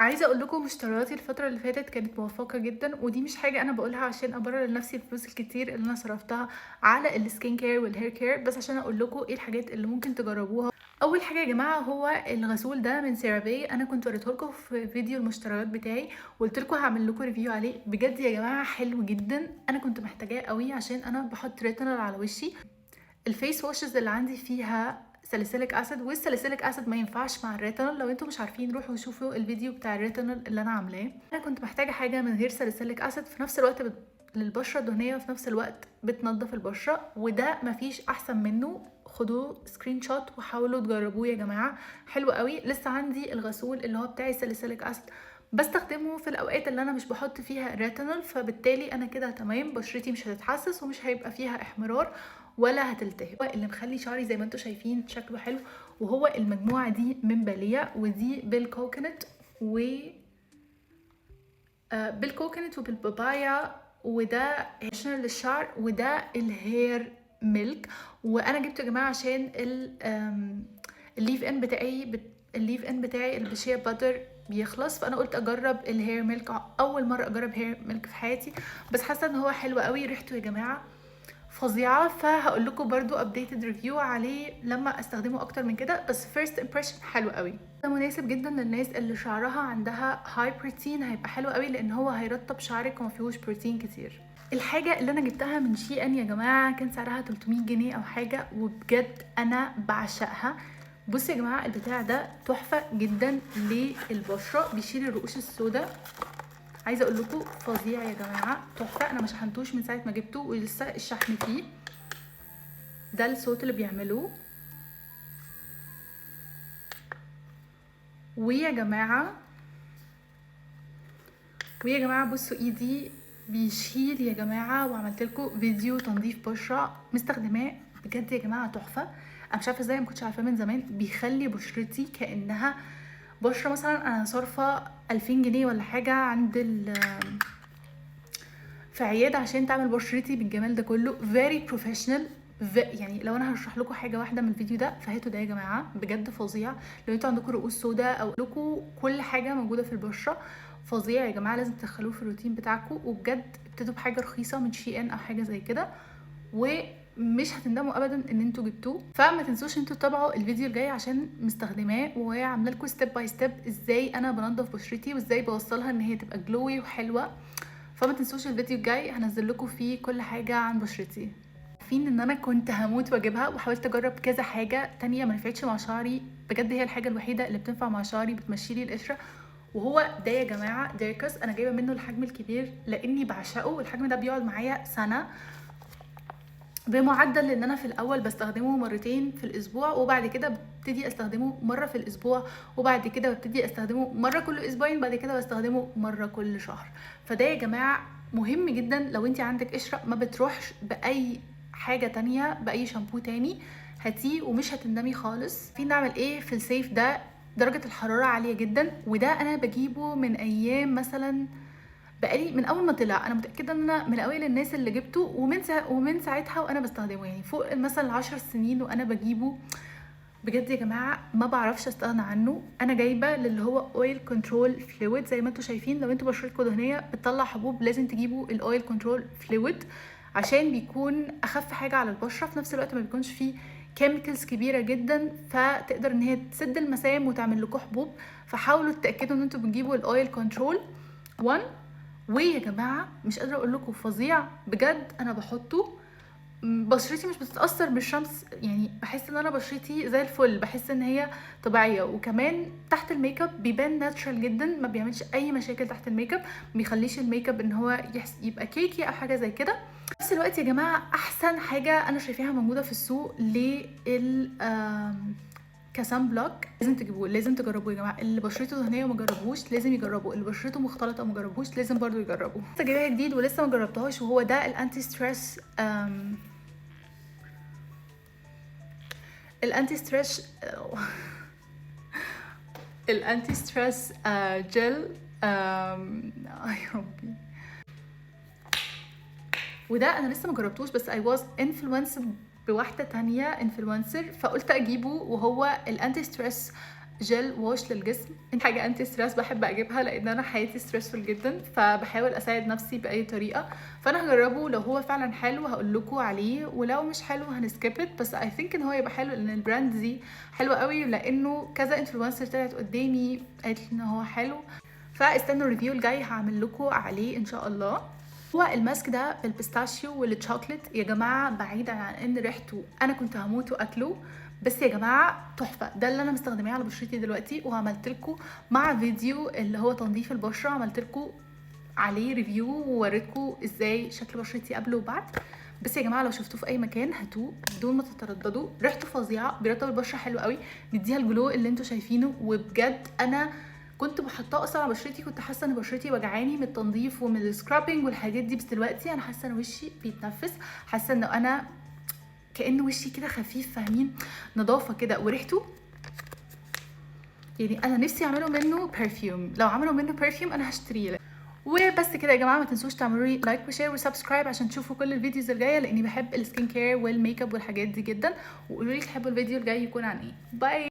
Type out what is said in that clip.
عايزه اقول لكم اشتراطاتي الفتره اللي فاتت كانت موفقه جدا، ودي مش حاجه انا بقولها عشان ابرر لنفسي الفلوس الكتير اللي انا صرفتها على السكين كير والهير كير، بس عشان اقول لكم ايه الحاجات اللي ممكن تجربوها. اول حاجه يا جماعه هو الغسول ده من سيرافي. انا كنت وريته لكم في فيديو المشتريات بتاعي وقلت لكم هعمل لكم ريفيو عليه. بجد يا جماعه حلو جدا، انا كنت محتاجاه قوي عشان انا بحط ريتنال على وشي. الفيس واشز اللي عندي فيها ساليسيليك اسيد، والساليسيليك اسيد ما ينفعش مع الريتينول. لو انتم مش عارفين روحوا شوفوا الفيديو بتاع الريتينول اللي انا عاملاه. انا كنت محتاجه حاجه من غير ساليسيليك اسيد في نفس الوقت للبشره الدهنيه، وفي نفس الوقت بتنظف البشره، وده مفيش احسن منه. خدوه سكرين شوت وحاولوا تجربوه يا جماعه، حلو قوي. لسه عندي الغسول اللي هو بتاعي ساليسيليك اسيد، بستخدمه في الاوقات اللي انا مش بحط فيها ريتينول، فبالتالي انا كده تمام، بشرتي مش هتتحسس ومش هيبقى فيها احمرار ولا هتلتهب. هو اللي مخلي شعري زي ما انتم شايفين شكله حلو، وهو المجموعه دي من باليه، ودي بالكوكونات و بالكوكونات وبالبابايا، وده هيشنر للشعر، وده الهير ميلك. وانا جبته يا جماعه عشان الليف ان بتاعي الليف ان بتاعي البشيه باتر بيخلص، فانا قلت اجرب الهير ميلك. اول مره اجرب هير ميلك في حياتي، بس حاسه ان هو حلو قوي. ريحته يا جماعه فظيعه، فهقول لكم برضو updated review عليه لما استخدمه اكتر من كده، بس first impression حلو قوي. ده مناسب جدا للناس اللي شعرها عندها هاي بروتين، هيبقى حلو قوي لان هو هيرطب شعرك وما فيهوش بروتين كتير. الحاجه اللي انا جبتها من شي ان يا جماعه كان سعرها 300 جنيه او حاجه، وبجد انا بعشقها. بصوا يا جماعه البتاع ده تحفه جدا للبشره، بيشيل الرؤوش السوداء. عايزه اقول لكم فظيع يا جماعه، تحفه. انا ما شحنتوش من ساعه ما جبته ولسه الشحن فيه. ده الصوت اللي بيعملوه. ويا جماعه بصوا ايدي بيشيل يا جماعه، وعملت لكم فيديو تنظيف بشره مستخدماه. بجد يا جماعه تحفه. انا مش عارفه ازاي ما كنتش عارفاه من زمان. بيخلي بشرتي كانها بشره مثلا انا صارفه 2000 جنيه ولا حاجه عند في عياده عشان تعمل بشرتي بالجمال ده كله. very professional. يعني لو انا هشرح لكم حاجه واحده من الفيديو ده فهاتوا ده يا جماعه، بجد فظيع. لو انتوا عندكم رؤوس سوداء او لكم كل حاجه موجوده في البشره، فظيع يا جماعه، لازم تدخلوه في الروتين بتاعكم. وبجد ابتدوا بحاجه رخيصه من شي ان او حاجه زي كده، ومش هتندموا ابدا ان انتوا جبتوه. فما تنسوش انتوا تتابعوا الفيديو الجاي عشان مستخدماه وعامله لكم ستيب باي ستيب ازاي انا بنضف بشرتي وازاي بوصلها ان هي تبقى جلوي وحلوه. فما تنسوش الفيديو الجاي هنزل لكم فيه كل حاجه عن بشرتي. عارفين ان انا كنت هموت واجيبها، وحاولت اجرب كذا حاجه تانية ما نفعتش مع شعري. بجد هي الحاجه الوحيده اللي بتنفع مع شعري، بتمشي لي القشره، وهو ده يا جماعه ديركس. انا جايبه منه الحجم الكبير لاني بعشقه. الحجم ده بيقعد معايا سنه بمعدل ان انا في الاول بستخدمه مرتين في الاسبوع، وبعد كده ببتدي استخدمه مره في الاسبوع، وبعد كده ببتدي استخدمه مره كل اسبوعين، بعد كده بستخدمه مره كل شهر. فده يا جماعه مهم جدا. لو انت عندك قشره ما بتروحش باي حاجه تانية، باي شامبو تاني، هاتيه ومش هتندمي خالص. في نعمل ايه في الصيف ده؟ درجه الحراره عاليه جدا، وده انا بجيبه من ايام مثلا بقالي من اول ما طلع. انا متاكده ان انا من اوائل الناس اللي جبته، ومن ساعتها وانا بستخدمه، يعني فوق مثلا 10 سنين وانا بجيبه. بجد يا جماعه ما بعرفش استغنى عنه. انا جايبه اللي هو اويل كنترول فلويد زي ما انتم شايفين. لو انتوا بشرتكم دهنيه بتطلع حبوب لازم تجيبوا الاويل كنترول فلويد، عشان بيكون اخف حاجه على البشره، في نفس الوقت ما بيكونش فيه كيميكلز كبيره جدا فتقدر ان هي تسد المسام وتعمل لكم حبوب. فحاولوا تتاكدوا ان انتوا بتجيبوا الاويل كنترول 1. ويا جماعه مش قادره اقول لكم فظيع بجد. انا بحطه بشرتي مش بتتاثر بالشمس، يعني بحس ان انا بشرتي زي الفل، بحس ان هي طبيعيه. وكمان تحت الميك اب بيبان ناتشرال جدا، ما بيعملش اي مشاكل تحت الميك اب، ما بيخليش الميك اب ان هو يبقى كيكي او حاجه زي كده. في نفس الوقت يا جماعه احسن حاجه انا شايفاها موجوده في السوق لل كسان بلوك، لازم تجيبوه، لازم تجربوه يا جماعه. اللي بشرته دهنيه وما جربوش لازم يجربوه، اللي بشرته مختلطه وما جربوش لازم برضو يجربوه. لسه جايبها جديد ولسه ما جربتهاش، وهو ده الانتي ستريس الانتي ستريس الانتي ستريس جل. يا ربي. وده انا لسه ما جربتوش، بس I was influenced بواحده تانية انفلونسر، فقلت اجيبه. وهو الانتي ستريس جل واش للجسم، حاجه انتي ستريس بحب اجيبها لان انا حياتي ستريسفول جدا، فبحاول اساعد نفسي باي طريقه. فانا هجربه، لو هو فعلا حلو هقول لكم عليه، ولو مش حلو هنسكيبت. بس اي ثينك ان هو يبقى حلو لان البراند دي حلوه قوي، لانه كذا انفلونسر طلعت قدامي قالت لي ان هو حلو. فاستنوا الريفيو الجاي هعمل لكم عليه ان شاء الله. هو الماسك ده بالبيستاشيو والشوكليت يا جماعه، بعيدا عن ان ريحته انا كنت هموت واكله، بس يا جماعه تحفه. ده اللي انا مستخدماه على بشرتي دلوقتي، وعملت لكم مع فيديو اللي هو تنظيف البشره عملت لكم عليه ريفيو ووريتكم ازاي شكل بشرتي قبل وبعد. بس يا جماعه لو شفتوه في اي مكان هاتوه بدون ما تترددوا، ريحته فظيعه، بيرطب البشره حلو قوي، بيديها الجلو اللي انتوا شايفينه. وبجد انا كنت بحطها اصلا على بشرتي، كنت حاسه ان بشرتي وجعاني من التنظيف ومن السكرابنج والحاجات دي، بس دلوقتي انا حاسه ان وشي بيتنفس، حاسه ان انا كأن وشي كده خفيف، فاهمين؟ نظافه كده. وريحته يعني انا نفسي يعملوا منه برفيوم، لو عملوا منه برفيوم انا هشتريه. وبس كده يا جماعه، ما تنسوش تعملوا لي لايك وشير وسبسكرايب عشان تشوفوا كل الفيديوز الجايه، لاني بحب السكين كير والميك اب والحاجات دي جدا. وقولوا لي تحبوا الفيديو الجاي يكون عن ايه. باي.